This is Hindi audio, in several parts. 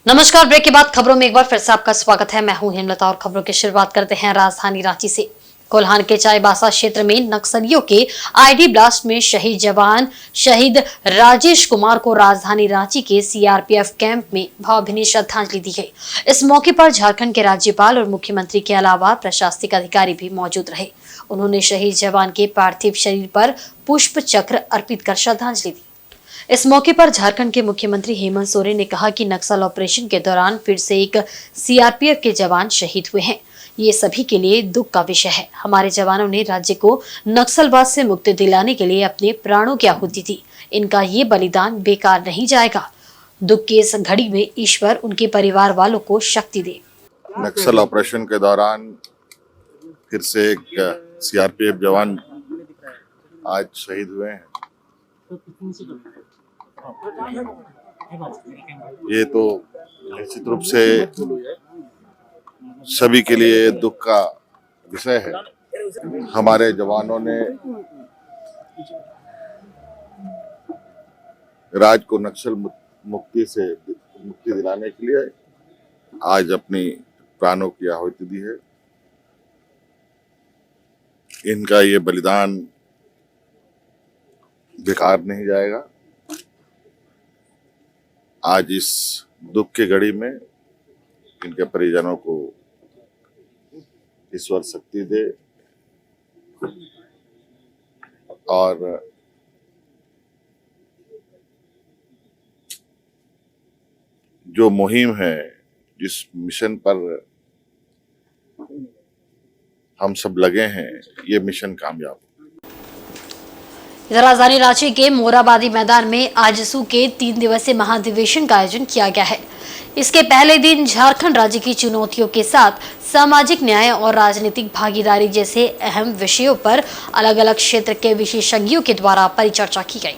नमस्कार। ब्रेक के बाद खबरों में एक बार फिर से आपका स्वागत है। मैं हूं हेमलता और खबरों की शुरुआत करते हैं राजधानी रांची से। कोल्हान के चाईबासा क्षेत्र में नक्सलियों के आईडी ब्लास्ट में शहीद जवान शहीद राजेश कुमार को राजधानी रांची के सीआरपीएफ कैंप में भावभीनी श्रद्धांजलि दी गई। इस मौके पर झारखंड के राज्यपाल और मुख्यमंत्री के अलावा प्रशासनिक अधिकारी भी मौजूद रहे। उन्होंने शहीद जवान के पार्थिव शरीर पर पुष्प चक्र अर्पित कर श्रद्धांजलि दी। इस मौके पर झारखंड के मुख्यमंत्री हेमंत सोरेन ने कहा कि नक्सल ऑपरेशन के दौरान फिर से एक सीआरपीएफ के जवान शहीद हुए हैं। ये सभी के लिए दुख का विषय है। हमारे जवानों ने राज्य को नक्सलवाद से मुक्ति दिलाने के लिए अपने प्राणों की आहुति दी। इनका ये बलिदान बेकार नहीं जाएगा। दुख की इस घड़ी में ईश्वर उनके परिवार वालों को शक्ति दे। नक्सल ऑपरेशन के दौरान फिर से एक सीआरपीएफ जवान आज शहीद हुए हैं। ये तो निश्चित रूप से सभी के लिए दुख का विषय है। हमारे जवानों ने राज्य को नक्सल मुक्ति दिलाने के लिए आज अपनी प्राणों की आहुति दी है। इनका ये बलिदान बेकार नहीं जाएगा। आज इस दुख की घड़ी में इनके परिजनों को ईश्वर शक्ति दे और जो मुहिम है, जिस मिशन पर हम सब लगे हैं, ये मिशन कामयाब हो। इधर राजधानी रांची के मोराबादी मैदान में आजसू के 3 दिवसीय महाधिवेशन का आयोजन किया गया है। इसके पहले दिन झारखंड राज्य की चुनौतियों के साथ सामाजिक न्याय और राजनीतिक भागीदारी जैसे अहम विषयों पर अलग अलग क्षेत्र के विशेषज्ञों के द्वारा परिचर्चा की गई।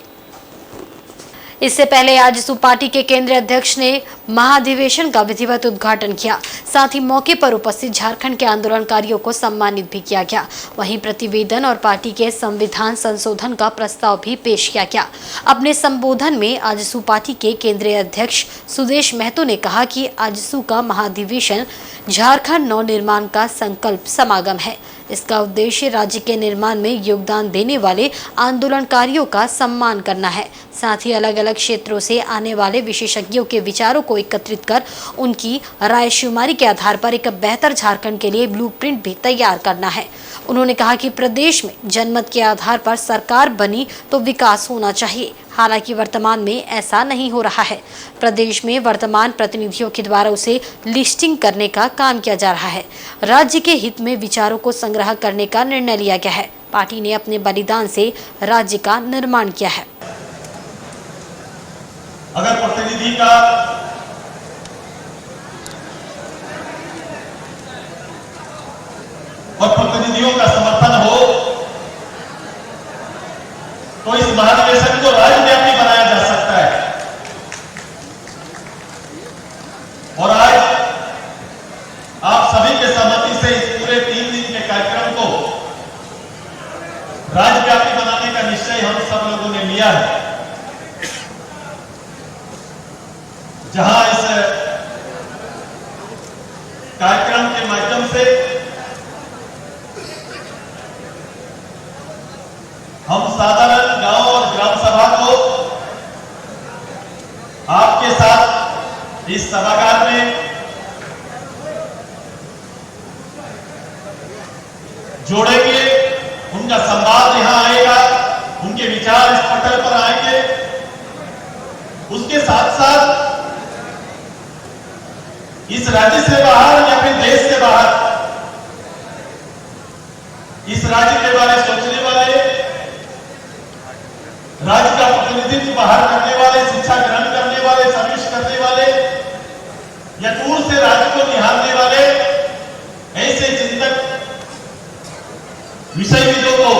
इससे पहले आजसू पार्टी के केंद्रीय अध्यक्ष ने महाधिवेशन का विधिवत उद्घाटन किया। साथ ही मौके पर उपस्थित झारखंड के आंदोलनकारियों को सम्मानित भी किया गया। वहीं प्रतिवेदन और पार्टी के संविधान संशोधन का प्रस्ताव भी पेश किया गया। अपने संबोधन में आजसू पार्टी के केंद्रीय अध्यक्ष सुदेश महतो ने कहा कि आजसू का महाधिवेशन झारखंड नवनिर्माण का संकल्प समागम है। इसका उद्देश्य राज्य के निर्माण में योगदान देने वाले आंदोलनकारियों का सम्मान करना है। साथ ही अलग अलग क्षेत्रों से आने वाले विशेषज्ञों के विचारों को एकत्रित कर उनकी रायशुमारी के आधार पर एक बेहतर झारखंड के लिए ब्लूप्रिंट भी तैयार करना है। उन्होंने कहा कि प्रदेश में जनमत के आधार पर सरकार बनी तो विकास होना चाहिए। हालांकि वर्तमान में ऐसा नहीं हो रहा है। प्रदेश में वर्तमान प्रतिनिधियों के द्वारा उसे लिस्टिंग करने का काम किया जा रहा है। राज्य के हित में विचारों को संग्रह करने का निर्णय लिया गया है। पार्टी ने अपने बलिदान से राज्य का निर्माण किया है। अगर प्रतिनिधि का और प्रतिनिधियों का समर्थन हो तो इस महाधिवेशन को राज्यव्यापी बनाया जा सकता है। और आज आप सभी के सहमति से इस पूरे 3 दिन के कार्यक्रम को राज्यव्यापी बनाने का निश्चय हम सब लोगों ने लिया है। जहां इस कार्यक्रम के माध्यम से हम साधारण गांव और ग्राम सभा को आपके साथ इस सभागार में जोड़ेंगे। उनका संवाद यहां आएगा, उनके विचार इस पटल पर आएंगे। उसके साथ साथ इस राज्य से बाहर या फिर देश से बाहर इस राज्य के बारे में सोचने वाले, राज्य का प्रतिनिधित्व बाहर करने वाले, शिक्षा ग्रहण करने वाले, सर्विस करने वाले या दूर से राज्य को निहारने वाले ऐसे चिंतक विषयविदों को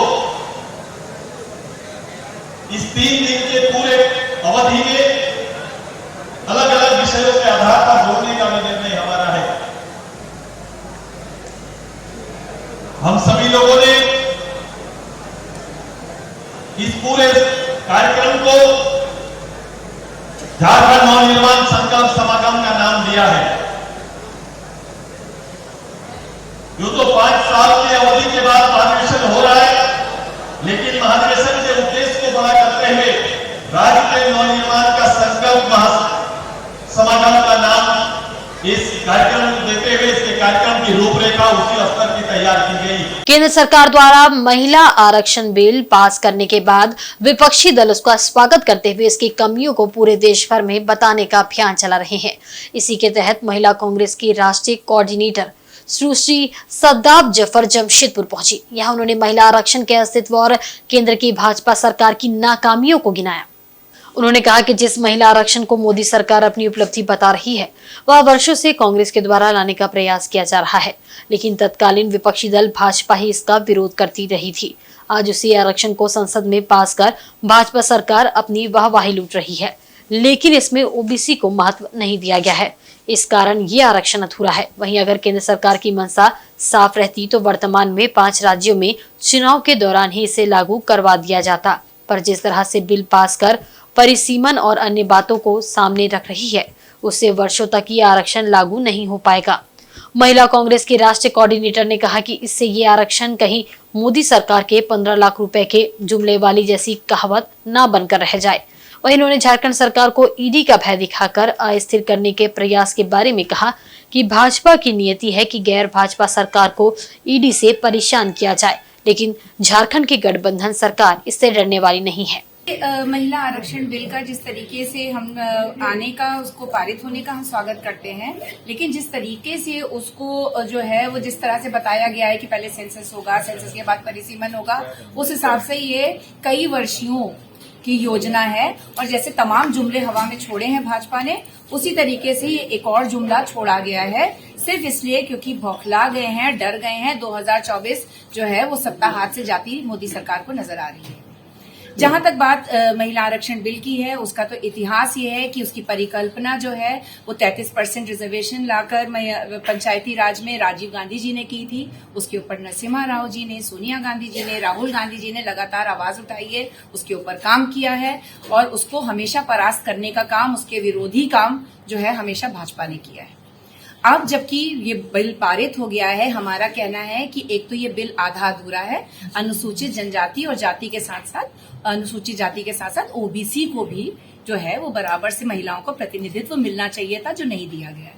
इस 3 दिन के पूरे अवधि में अलग अलग विषयों के आधार पर जोड़ने का भी निर्णय हमारा है। हम सभी लोगों ने इस पूरे कार्यक्रम को झारखंड नवनिर्माण संकल्प समागम का नाम किया है। यूं तो 5 साल की अवधि के बाद महाधिवेशन हो रहा है, लेकिन महाधिवेशन के उद्देश्य को बड़ा करते हुए राज्य के नवनिर्माण का संकल्प समागम का नाम इस कार्यक्रम को देते हुए इसके कार्यक्रम की रूपरेखा उसी स्तर की तैयार की गई। केंद्र सरकार द्वारा महिला आरक्षण बिल पास करने के बाद विपक्षी दल उसका स्वागत करते हुए इसकी कमियों को पूरे देश भर में बताने का अभियान चला रहे हैं। इसी के तहत महिला कांग्रेस की राष्ट्रीय कोऑर्डिनेटर सुश्री सद्दाब जफर जमशेदपुर पहुंची। यहां उन्होंने महिला आरक्षण के अस्तित्व और केंद्र की भाजपा सरकार की नाकामियों को गिनाया। उन्होंने कहा कि जिस महिला आरक्षण को मोदी सरकार अपनी उपलब्धि बता रही है, वह वर्षों से कांग्रेस के द्वारा लाने का प्रयास किया जा रहा है, लेकिन तत्कालीन विपक्षी दल भाजपा ही इसका विरोध करती रही थी। आज उसी आरक्षण को संसद में पास कर भाजपा सरकार अपनी वाहवाही लूट रही है, लेकिन इसमें ओबीसी को महत्व नहीं दिया गया है। इस कारण ये आरक्षण अधूरा है। वहीं अगर केंद्र सरकार की मंशा साफ रहती तो वर्तमान में 5 राज्यों में चुनाव के दौरान ही इसे लागू करवा दिया जाता, पर जिस तरह से बिल पास कर परिसीमन और अन्य बातों को सामने रख रही है, उससे वर्षों तक ये आरक्षण लागू नहीं हो पाएगा। महिला कांग्रेस के राष्ट्रीय कोऑर्डिनेटर ने कहा कि इससे ये आरक्षण कहीं मोदी सरकार के 15 लाख रुपए के जुमले वाली जैसी कहावत ना बनकर रह जाए। वहीं इन्होंने झारखंड सरकार को ईडी का भय दिखाकर अस्थिर करने के प्रयास के बारे में कहा कि भाजपा की नियति है कि गैर भाजपा सरकार को ईडी से परेशान किया जाए, लेकिन झारखंड की गठबंधन सरकार इससे डरने वाली नहीं है। महिला आरक्षण बिल का जिस तरीके से हम आने का, उसको पारित होने का हम स्वागत करते हैं, लेकिन जिस तरीके से उसको जो है वो जिस तरह से बताया गया है कि पहले सेंसस होगा, सेंसस के बाद परिसीमन होगा, उस हिसाब से ये कई वर्षों की योजना है। और जैसे तमाम जुमले हवा में छोड़े हैं भाजपा ने, उसी तरीके से ये एक और जुमला छोड़ा गया है, सिर्फ इसलिए क्योंकि बौखला गए हैं, डर गए हैं। 2024 जो है वो सत्ता हाथ से जाती मोदी सरकार को नजर आ रही है। जहां तक बात महिला आरक्षण बिल की है, उसका तो इतिहास ये है कि उसकी परिकल्पना जो है वो 33% रिजर्वेशन लाकर पंचायती राज में राजीव गांधी जी ने की थी। उसके ऊपर नरसिम्हा राव जी ने, सोनिया गांधी जी ने, राहुल गांधी जी ने लगातार आवाज उठाई है, उसके ऊपर काम किया है और उसको हमेशा परास्त करने का काम, उसके विरोधी काम जो है हमेशा भाजपा ने किया है। अब जबकि ये बिल पारित हो गया है, हमारा कहना है कि एक तो ये बिल आधा अधूरा है। अनुसूचित जनजाति और जाति के साथ साथ अनुसूचित जाति के साथ साथ ओबीसी को भी जो है वो बराबर से महिलाओं को प्रतिनिधित्व मिलना चाहिए था, जो नहीं दिया गया है।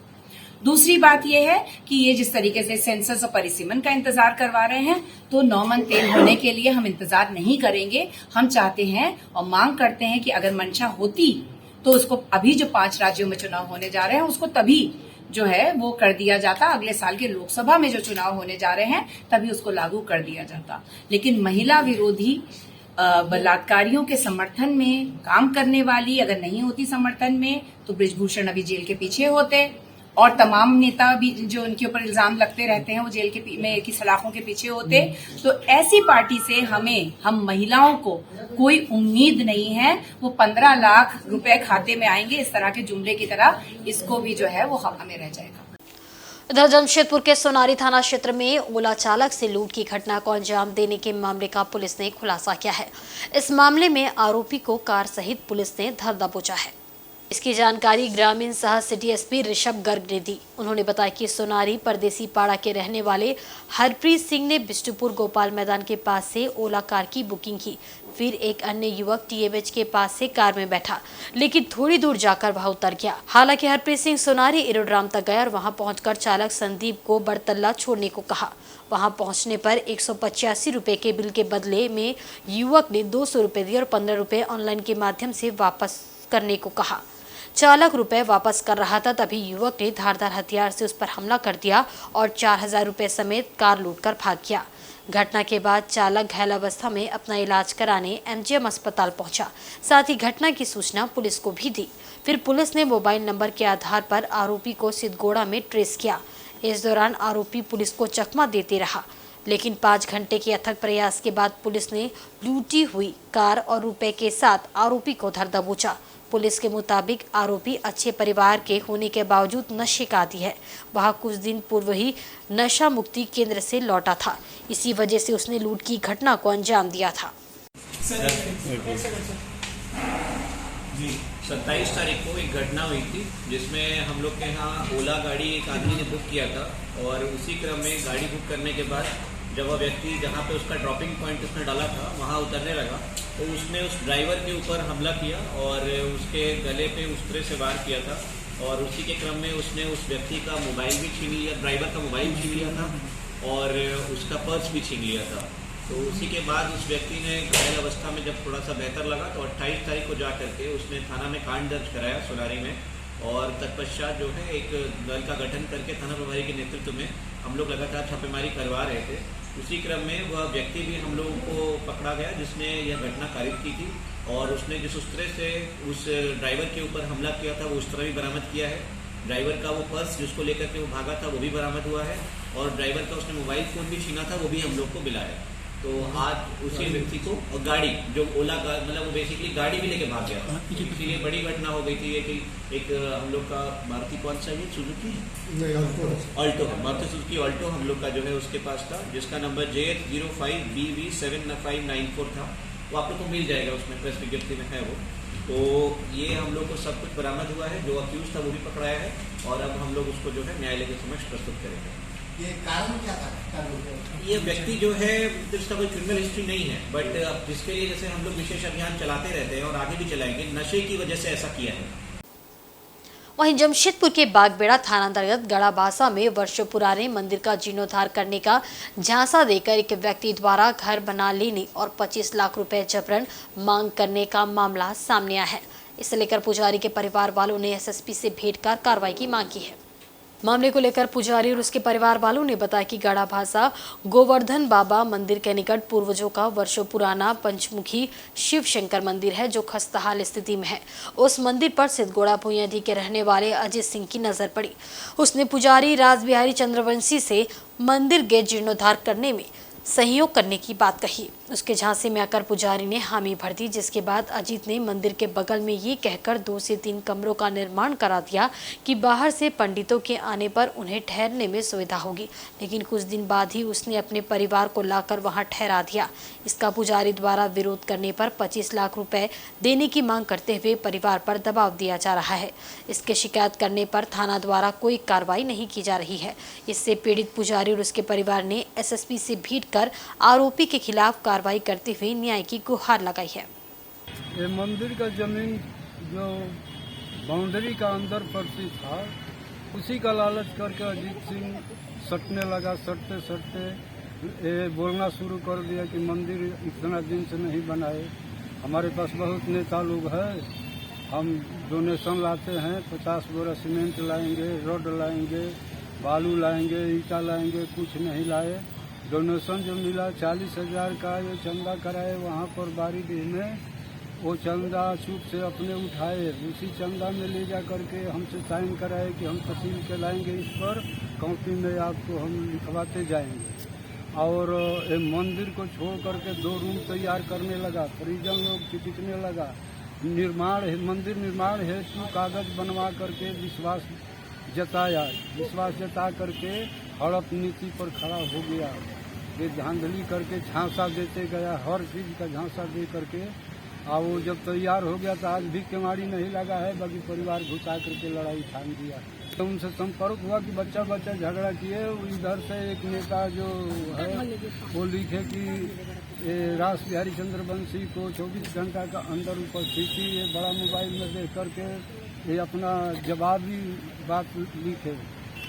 दूसरी बात यह है कि ये जिस तरीके से सेंसस और परिसीमन का इंतजार करवा रहे हैं, तो 9 मन तेल होने के लिए हम इंतजार नहीं करेंगे। हम चाहते हैं और मांग करते हैं कि अगर मंशा होती तो उसको अभी जो 5 राज्यों में चुनाव होने जा रहे हैं उसको तभी जो है वो कर दिया जाता। अगले साल के लोकसभा में जो चुनाव होने जा रहे हैं तभी उसको लागू कर दिया जाता। लेकिन महिला विरोधी बलात्कारियों के समर्थन में काम करने वाली अगर नहीं होती समर्थन में, तो बृजभूषण अभी जेल के पीछे होते और तमाम नेता भी जो उनके ऊपर इल्जाम लगते रहते हैं वो जेल के की सलाखों के पीछे होते। तो ऐसी पार्टी से हम महिलाओं को कोई उम्मीद नहीं है। वो 15 लाख रुपए खाते में आएंगे इस तरह के जुमले की तरह, इसको भी जो है वो हवा में रह जाएगा। इधर जमशेदपुर के सोनारी थाना क्षेत्र में ओला चालक से लूट की घटना को अंजाम देने के मामले का पुलिस ने खुलासा किया है। इस मामले में आरोपी को कार सहित पुलिस ने धर दबोचा है। इसकी जानकारी ग्रामीण सह सिटी एसपी ऋषभ गर्ग ने दी। उन्होंने बताया कि सोनारी परदेसी पाड़ा के रहने वाले हरप्रीत सिंह ने बिष्टुपुर गोपाल मैदान के पास से ओला कार की बुकिंग की। फिर एक अन्य युवक टीएमएच के पास से कार में बैठा, लेकिन थोड़ी दूर जाकर वहां उतर गया। हालांकि हरप्रीत सिंह सोनारी एरोड्राम तक गया और वहां पहुंचकर चालक संदीप को बड़तल्ला छोड़ने को कहा। वहां पहुंचने पर 185 रुपए के बिल के बदले में युवक ने 200 रुपए दिए और 15 रुपए ऑनलाइन के माध्यम से वापस करने को कहा। चालक रुपए वापस कर रहा था, तभी युवक ने धारदार हथियार से उस पर हमला कर दिया और 4000 रुपए समेत कार लूटकर भाग गया। घटना के बाद चालक घायल अवस्था में अपना इलाज कराने एमजीएम अस्पताल पहुंचा। साथ ही घटना की सूचना पुलिस को भी दी। फिर पुलिस ने मोबाइल नंबर के आधार पर आरोपी को सिद्धगोड़ा में ट्रेस किया। इस दौरान आरोपी पुलिस को चकमा देते रहा, लेकिन 5 घंटे के अथक प्रयास के बाद पुलिस ने लूटी हुई कार और रुपए के साथ आरोपी को धर दबोचा। पुलिस के मुताबिक आरोपी अच्छे परिवार के होने के बावजूद नशे का आदी है। वह कुछ दिन पूर्व ही नशा मुक्ति केंद्र से लौटा था। इसी वजह से उसने लूट की घटना को अंजाम दिया था। जी 27 तारीख को एक घटना हुई थी जिसमें हम लोग के यहाँ ओला गाड़ी एक आदमी ने बुक किया था और उसी क्रम में गाड़ी बुक करने के बाद जब वह व्यक्ति जहाँ पे उसका ड्रॉपिंग पॉइंट उसने डाला था वहाँ उतरने लगा तो उसने उस ड्राइवर के ऊपर हमला किया और उसके गले पे उस तरह से वार किया था और उसी के क्रम में उसने उस व्यक्ति का मोबाइल भी छीन लिया, ड्राइवर का मोबाइल छीन लिया था और उसका पर्स भी छीन लिया था। तो उसी के बाद उस व्यक्ति ने घायल अवस्था में जब थोड़ा सा बेहतर लगा तो 28 तारीख को जा करके उसने थाना में कांड दर्ज कराया सोनारी में और तत्पश्चात जो है एक दल का गठन करके थाना प्रभारी के नेतृत्व में हम लोग लगातार छापेमारी करवा रहे थे। उसी क्रम में वह व्यक्ति भी हम लोगों को पकड़ा गया जिसने यह घटना कारित की थी और उसने जिस उस तरह से उस ड्राइवर के ऊपर हमला किया था वो उस तरह भी बरामद किया है। ड्राइवर का वो पर्स जिसको लेकर के वो भागा था वो भी बरामद हुआ है और ड्राइवर का उसने मोबाइल फ़ोन भी छीना था वो भी हम लोग को मिला है। तो आज उसी व्यक्ति को और गाड़ी जो ओला का मतलब वो बेसिकली गाड़ी भी लेके भाग गया था, इसीलिए बड़ी घटना हो गई थी ये कि एक हम लोग का मारुति कौन सा ये सुजुकी ऑल्टो है, मारुति सुजुकी ऑल्टो हम लोग का जो है उसके पास था जिसका नंबर JH05BV7594 था। वो आप लोग को मिल जाएगा, उसमें प्रेस विज्ञप्ति में है वो। तो ये हम लोग को सब कुछ बरामद हुआ है, जो अक्यूज था वो भी पकड़ाया है और अब हम लोग उसको जो है न्यायालय के समक्ष प्रस्तुत करेंगे। ये कारण क्या था? ये व्यक्ति जो है इसका कोई क्रिमिनल हिस्ट्री नहीं है बट अब जिसके लिए जैसे हम लोग विशेष अभियान चलाते रहते हैं और आगे भी चलाएंगे, नशे की वजह से ऐसा किया है। वहीं जमशेदपुर के बागबेड़ा थाना अंतर्गत गड़ाबासा में वर्षों पुराने मंदिर का जीर्णोद्धार करने का झांसा देकर एक व्यक्ति द्वारा घर बना लेने और 25 लाख रुपए जबरन मांग करने का मामला सामने आया है। इसे लेकर पुजारी के परिवार वालों ने एसएसपी से भेंट कर कार्रवाई की मांग की है। मामले को लेकर पुजारी और उसके परिवार वालों ने बताया कि गड़ाभासा गोवर्धन बाबा मंदिर के निकट पूर्वजों का वर्षों पुराना पंचमुखी शिव शंकर मंदिर है जो खस्ताहाल स्थिति में है। उस मंदिर पर सिद्धगोड़ा भुइयाडी के रहने वाले अजय सिंह की नजर पड़ी। उसने पुजारी राजबिहारी चंद्रवंशी से मंदिर के जीर्णोद्धार करने में सहयोग करने की बात कही। उसके झांसे में आकर पुजारी ने हामी भर दी, जिसके बाद अजीत ने मंदिर के बगल में ये कहकर 2 से 3 कमरों का निर्माण करा दिया कि बाहर से पंडितों के आने पर उन्हें ठहरने में सुविधा होगी। लेकिन कुछ दिन बाद ही उसने अपने परिवार को लाकर वहां ठहरा दिया। इसका पुजारी द्वारा विरोध करने पर 25 लाख रुपए देने की मांग करते हुए परिवार पर दबाव दिया जा रहा है। इसके शिकायत करने पर थाना द्वारा कोई कार्रवाई नहीं की जा रही है। इससे पीड़ित पुजारी और उसके परिवार ने एसएसपी से भेंट कर आरोपी के खिलाफ कार्रवाई करते हुए न्याय की गुहार लगाई है। ये मंदिर का जमीन जो बाउंड्री का अंदर पड़ती था उसी का लालच करके अजीत सिंह सटने लगा। सटते सटते ये बोलना शुरू कर दिया कि मंदिर इतना दिन से नहीं बनाए, हमारे पास बहुत नेता लोग हैं, हम डोनेशन लाते हैं, 50 बोरा सीमेंट लाएंगे, रोड लाएंगे, बालू लाएंगे, ईटा लाएंगे, कुछ नहीं लाए। डोनेशन जो मिला 40,000 का ये चंदा कराए वहाँ पर बारीडीह में, वो चंदा चूप से अपने उठाए, उसी चंदा में ले जा करके हमसे साइन कराए कि हम तहसील के लाएंगे, इस पर कॉपी में आपको हम लिखवाते जाएंगे। और ये मंदिर को छोड़ करके 2 रूम तैयार करने लगा, परिजन लोग चिपकने लगा। मंदिर निर्माण हेतु कागज बनवा करके विश्वास जता करके हड़प नीति पर खड़ा हो गया। ये धांधली करके झांसा देते गया, हर चीज का झांसा दे करके। और वो जब तैयार हो गया तो आज भी केवाड़ी नहीं लगा है, बाकी परिवार घुसा करके लड़ाई ठान दिया। तो उनसे संपर्क हुआ कि बच्चा झगड़ा किए। इधर से एक नेता जो है वो लिखे कि रासबिहारी चंद्रवंशी को 24 घंटा का अंदर उपस्थिति, ये बड़ा मोबाइल में देख करके ये अपना जवाबी बात लिखे,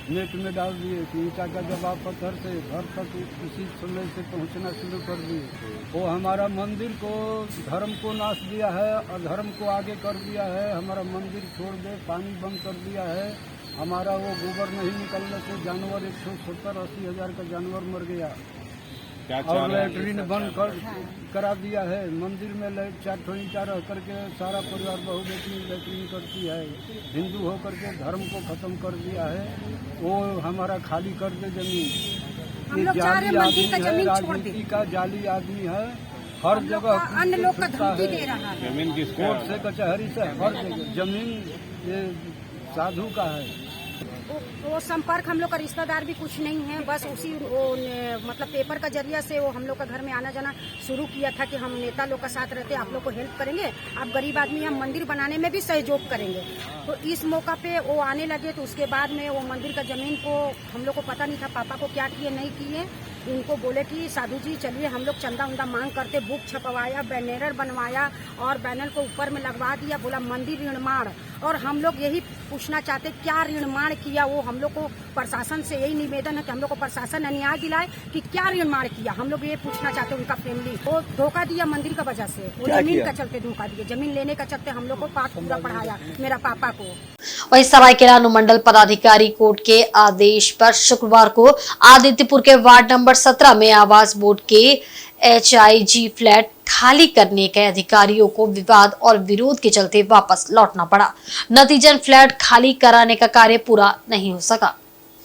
नेट में डाल दिए कि ईटा का जवाब पत्थर से घर तक इसी समय से पहुंचना शुरू कर दिए। वो हमारा मंदिर को, धर्म को नाश दिया है, अधर्म को आगे कर दिया है। हमारा मंदिर छोड़ दे, पानी बंद कर दिया है। हमारा वो गोबर नहीं निकलने से जानवर 170-80 हज़ार का जानवर मर गया। और लैटरीन बंद करा दिया है। मंदिर में 4 ठो ईंटा रह करके सारा परिवार बहु बेटी लैटरीन करती है। हिंदू होकर के धर्म को खत्म कर दिया है। वो हमारा खाली कर दे जमीन। ये जाली आदमी है, राजनीति का जाली आदमी है। हर जगह अन्य लोग का धमकी दे रहा है। जमीन किस कोर्ट से, कचहरी से, हर जगह जमीन ये साधु का है। वो संपर्क हम लोग का रिश्तेदार भी कुछ नहीं है, बस उसी मतलब पेपर का जरिया से वो हम लोग का घर में आना जाना शुरू किया था कि हम नेता लोग का साथ रहते, आप लोग को हेल्प करेंगे, आप गरीब आदमी, हम मंदिर बनाने में भी सहयोग करेंगे। तो इस मौका पे वो आने लगे। तो उसके बाद में वो मंदिर का जमीन को हम लोग को पता नहीं था पापा को क्या किए नहीं किए। इनको बोले कि साधु जी चलिए हम लोग चंदा उंदा मांग करते, बुक छपवाया, बैनर बनवाया और बैनर को ऊपर में लगवा दिया, बोला मंदिर निर्माण। और हम लोग यही पूछना चाहते क्या निर्माण किया वो, हम लोग को प्रशासन से यही निवेदन है कि हम लोग को प्रशासन न्याय दिलाए कि क्या निर्माण किया, हम लोग ये पूछना चाहते हैं। उनका फैमिली वो धोखा दिया मंदिर का वजह से, वो जमीन का चलते धोखा दिया, जमीन लेने का चलते हम लोग को पाठ पूरा पढ़ाया मेरा पापा को। वहीं सरायकेला अनुमंडल पदाधिकारी कोर्ट के आदेश पर शुक्रवार को आदित्यपुर के वार्ड नंबर 17 में आवास बोर्ड के HIG फ्लैट खाली करने के अधिकारियों को विवाद और विरोध के चलते वापस लौटना पड़ा। नतीजन फ्लैट खाली कराने का कार्य पूरा नहीं हो सका।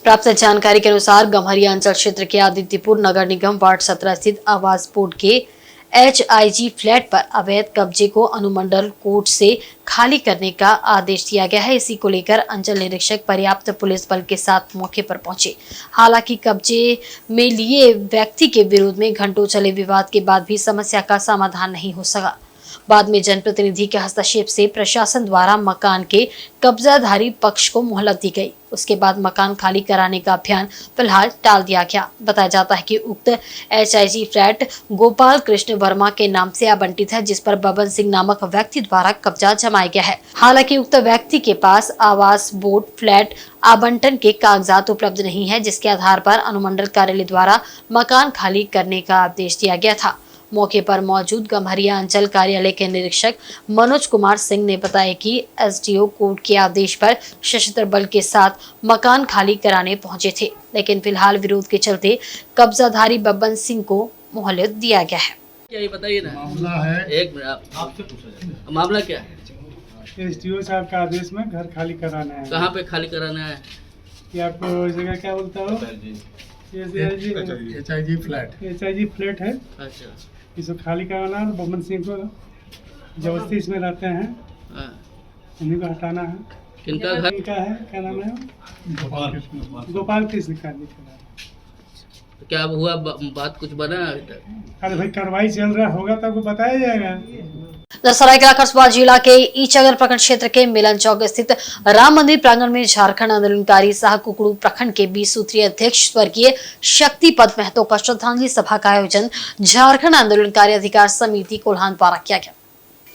प्राप्त जानकारी के अनुसार गम्हरिया अंचल क्षेत्र के आदित्यपुर नगर निगम वार्ड 17 स्थित आवास बोर्ड के HIG फ्लैट पर अवैध कब्जे को अनुमंडल कोर्ट से खाली करने का आदेश दिया गया है। इसी को लेकर अंचल निरीक्षक पर्याप्त पुलिस बल के साथ मौके पर पहुंचे। हालांकि कब्जे में लिए व्यक्ति के विरोध में घंटों चले विवाद के बाद भी समस्या का समाधान नहीं हो सका। बाद में जनप्रतिनिधि के हस्तक्षेप से प्रशासन द्वारा मकान के कब्जाधारी पक्ष को मोहलत दी गई। उसके बाद मकान खाली कराने का अभियान फिलहाल टाल दिया गया। बताया जाता है कि उक्त HIG फ्लैट गोपाल कृष्ण वर्मा के नाम से आवंटित है, जिस पर बबन सिंह नामक व्यक्ति द्वारा कब्जा जमाया गया है। हालांकि उक्त व्यक्ति के पास आवास बोर्ड फ्लैट आवंटन के कागजात उपलब्ध नहीं है, जिसके आधार पर अनुमंडल कार्यालय द्वारा मकान खाली करने का आदेश दिया गया था। मौके पर मौजूद गम्हरिया अंचल कार्यालय के निरीक्षक मनोज कुमार सिंह ने बताया कि SDO कोर्ट के आदेश पर सशस्त्र बल के साथ मकान खाली कराने पहुंचे थे, लेकिन फिलहाल विरोध के चलते कब्जाधारी बब्बन सिंह को मोहलत दिया गया है। क्या ये बताइए ना, मामला है, एक मिनट आपसे पूछा, मामला क्या है? SDO साहब का आदेश में घर खाली कराना है। कहाँ पे खाली कराना है? कि आपको इस जगह क्या बोलता हो? HIG फ्लैट है। अच्छा, इसको खाली कराना है। बबन सिंह को जबरदस्ती इसमें रहते हैं, उन्हीं को हटाना है। किनका घर? इनका है, क्या नाम है? गोपाल कृष्ण का लिखा है। तो क्या हुआ, बात कुछ बना अभी तक? अरे भाई कार्रवाई चल रहा होगा तो आपको बताया जाएगा। सरायकेला कस्बा जिला के ईचागर प्रखंड क्षेत्र के मिलन चौक स्थित राम मंदिर प्रांगण में झारखंड आंदोलनकारी सह कुकड़ू प्रखंड के 20 सूत्रीय अध्यक्ष स्वर्गीय शक्तिपद महतो का श्रद्धांजलि सभा का आयोजन झारखंड आंदोलनकारी अधिकार समिति कोल्हान द्वारा किया गया।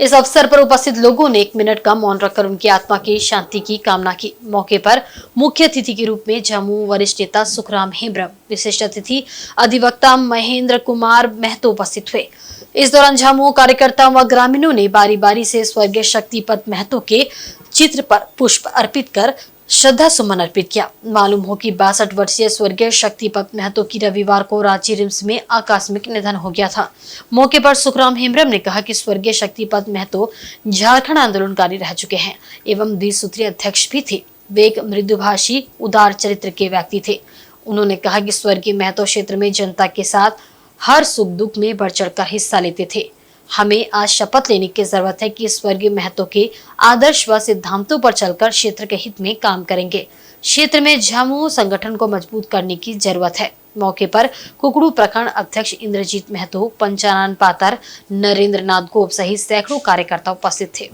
इस अवसर पर उपस्थित लोगों ने 1 मिनट का मौन रखकर उनकी आत्मा की शांति की कामना की। मौके पर मुख्य अतिथि के रूप में जम्मू वरिष्ठ नेता सुखराम हेम्ब्रम, विशिष्ट अतिथि अधिवक्ता महेंद्र कुमार महतो उपस्थित हुए। इस दौरान झामुमो कार्यकर्ताओं व ग्रामीणों ने बारी बारी से स्वर्गीय शक्तिपद महतो के चित्र पर पुष्प अर्पित कर श्रद्धा सुमन अर्पित किया। मालूम हो कि 62 वर्षीय स्वर्गीय शक्तिपद महतो की रविवार को रांची रिम्स में आकस्मिक निधन हो गया था। मौके पर सुखराम हेम्ब्रम ने कहा कि स्वर्गीय शक्तिपद महतो झारखंड आंदोलनकारी रह चुके हैं एवं 20 सूत्रीय अध्यक्ष भी थे। वे एक मृदुभाषी उदार चरित्र के व्यक्ति थे। उन्होंने कहा कि स्वर्गीय महतो क्षेत्र में जनता के साथ हर सुख दुख में बढ़ चढ़कर हिस्सा लेते थे। हमें आज शपथ लेने की जरूरत है कि स्वर्गीय महतो के आदर्श व सिद्धांतों पर चलकर क्षेत्र के हित में काम करेंगे। क्षेत्र में झामुमो संगठन को मजबूत करने की जरूरत है। मौके पर कुकड़ू प्रखंड अध्यक्ष इंद्रजीत महतो, पंचानन पातर, नरेंद्र नाथ गोप सहित सैकड़ों कार्यकर्ता उपस्थित थे।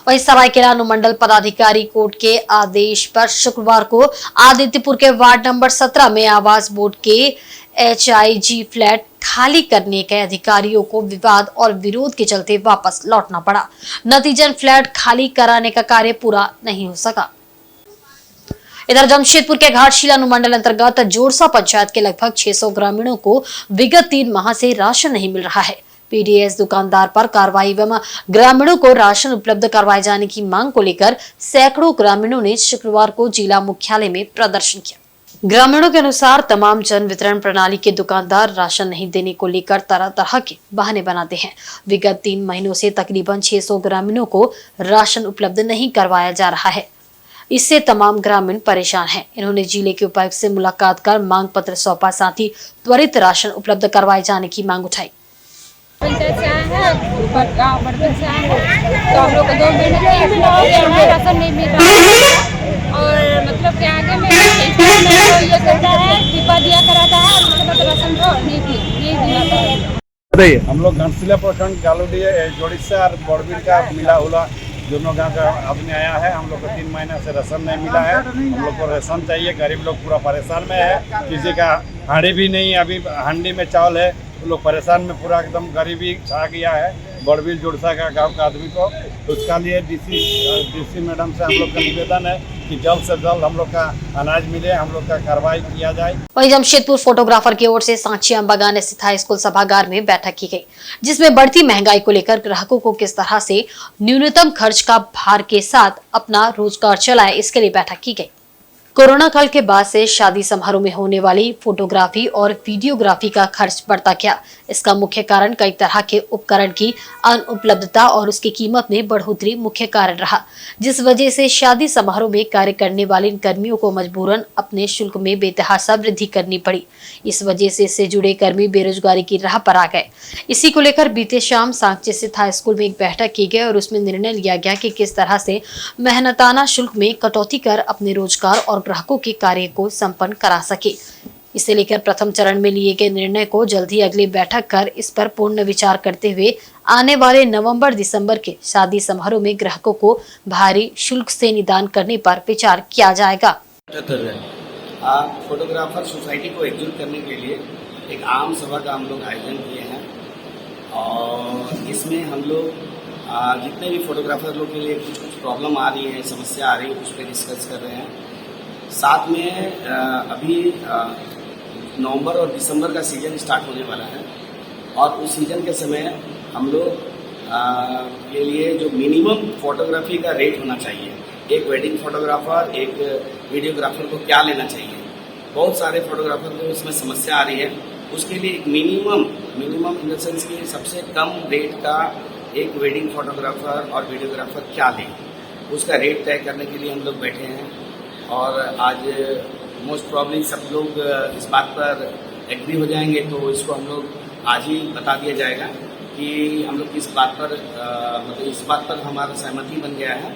वहीं सरायकेला अनुमंडल पदाधिकारी कोर्ट के आदेश पर शुक्रवार को आदित्यपुर के वार्ड नंबर 17 में आवास बोर्ड के HIG फ्लैट खाली करने के अधिकारियों को विवाद और विरोध के चलते वापस लौटना पड़ा। नतीजन फ्लैट खाली कराने का कार्य पूरा नहीं हो सका। इधर जमशेदपुर के घाटशिला अनुमंडल अंतर्गत जोरसा पंचायत के लगभग 600 ग्रामीणों को विगत 3 माह से राशन नहीं मिल रहा है। PDS दुकानदार पर कार्रवाई एवं ग्रामीणों को राशन उपलब्ध करवाए जाने की मांग को लेकर सैकड़ों ग्रामीणों ने शुक्रवार को जिला मुख्यालय में प्रदर्शन किया। ग्रामीणों के अनुसार तमाम जन वितरण प्रणाली के दुकानदार राशन नहीं देने को लेकर तरह तरह के बहाने बनाते हैं। विगत 3 महीनों से तकरीबन 600 ग्रामीणों को राशन उपलब्ध नहीं करवाया जा रहा है। इससे तमाम ग्रामीण परेशान हैं। इन्होंने जिले के उपायुक्त से मुलाकात कर मांग पत्र सौंपा, साथ ही त्वरित राशन उपलब्ध करवाए जाने की मांग उठाई। पंचायत से आए हैं, बर्तन से आए हैं, तो हम लोग को 2 महीने 3 महीने हो गए, हमें राशन नहीं मिल रहा है। बताइए। हम लोग घंटशिला प्रखंड गालूडिया जोड़िसा और बड़बिल का मिला हुआ दोनों गांव का आदमी आया है। हम लोग को 3 महीने से राशन नहीं मिला है। हम लोग को राशन चाहिए। गरीब लोग पूरा परेशान में है। किसी का हांडी भी नहीं, अभी हांडी में चावल है। वो लोग परेशान में पूरा एकदम गरीबी छा गया है बड़बिल जोड़सा का गांव का आदमी को। उसका लिए डीसी मैडम से हम लोग का निवेदन है कि जल्द से जल्द हम लोग का अनाज मिले, हम लोग का कार्रवाई किया जाए। वहीं जमशेदपुर फोटोग्राफर की ओर से सांची अम्बागान स्थित हाई स्कूल सभागार में बैठक की गई, जिसमें बढ़ती महंगाई को लेकर ग्राहकों को किस तरह से न्यूनतम खर्च का भार के साथ अपना रोजगार चलाए, इसके लिए बैठक की गई। कोरोना काल के बाद से शादी समारोह में होने वाली फोटोग्राफी और वीडियोग्राफी का खर्च बढ़ता गया। इसका मुख्य कारण कई तरह के उपकरण की अनुपलब्धता और उसकी कीमत में बढ़ोतरी मुख्य कारण रहा, जिस वजह से शादी समारोह में कार्य करने वाले इन कर्मियों को मजबूरन अपने शुल्क में बेतहाशा वृद्धि करनी पड़ी। इस वजह से इससे जुड़े कर्मी बेरोजगारी की राह पर आ गए। इसी को लेकर बीते शाम सांची स्थित हाई स्कूल में एक बैठक की गई और उसमें निर्णय लिया गया कि किस तरह से मेहनताना शुल्क में कटौती कर अपने रोजगार और ग्राहकों के कार्य को संपन्न करा सके। इसे लेकर प्रथम चरण में लिए गए निर्णय को जल्द ही अगली बैठक कर इस पर पूर्ण विचार करते हुए आने वाले नवंबर-दिसंबर के शादी समारोह में ग्राहकों को भारी शुल्क से निदान करने पर विचार किया जाएगा। फोटोग्राफर सोसाइटी को एकजुट करने के लिए एक आम सभा का हम लोग आयोजन किए हैं और इसमें हम लोग जितने भी फोटोग्राफर लोग के लिए कुछ प्रॉब्लम आ रही है, समस्या आ रही है, उस पर डिस्कस कर रहे हैं। साथ में अभी नवंबर और दिसंबर का सीजन स्टार्ट होने वाला है और उस सीजन के समय हम लोग के लिए जो मिनिमम फोटोग्राफी का रेट होना चाहिए, एक वेडिंग फोटोग्राफर एक वीडियोग्राफर को क्या लेना चाहिए। बहुत सारे फोटोग्राफर को इसमें समस्या आ रही है, उसके लिए एक मिनिमम इन द सेंस की सबसे कम रेट का एक वेडिंग फोटोग्राफर और वीडियोग्राफर क्या लें, उसका रेट तय करने के लिए हम लोग बैठे हैं। और आज मोस्ट प्रॉब्ली सब लोग इस बात पर एग्री हो जाएंगे, तो इसको हम लोग आज ही बता दिया जाएगा कि हम लोग किस बात पर मतलब इस बात पर हमारा सहमति बन गया है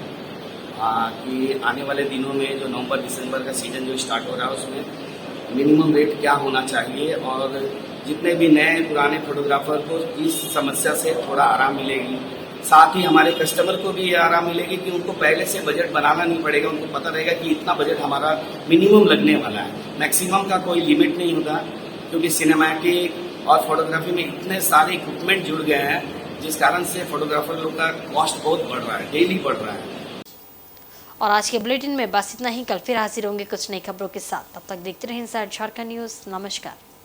कि आने वाले दिनों में जो नवंबर दिसंबर का सीजन जो स्टार्ट हो रहा है उसमें मिनिमम रेट क्या होना चाहिए और जितने भी नए पुराने फोटोग्राफर को इस समस्या से थोड़ा आराम मिलेगी। साथ ही हमारे कस्टमर को भी ये आराम मिलेगी कि उनको पहले से बजट बनाना नहीं पड़ेगा, उनको पता रहेगा कि इतना बजट हमारा मिनिमम लगने वाला है। मैक्सिमम का कोई लिमिट नहीं होगा क्योंकि सिनेमैटिक और फोटोग्राफी में इतने सारे इक्विपमेंट जुड़ गए हैं जिस कारण से फोटोग्राफर लोग का कॉस्ट बहुत बढ़ रहा है, डेली बढ़ रहा है। और आज के बुलेटिन में बस इतना ही। कल फिर हाजिर होंगे कुछ नई खबरों के साथ। तब तक देखते रहें इनसाइड झारखंड न्यूज। नमस्कार।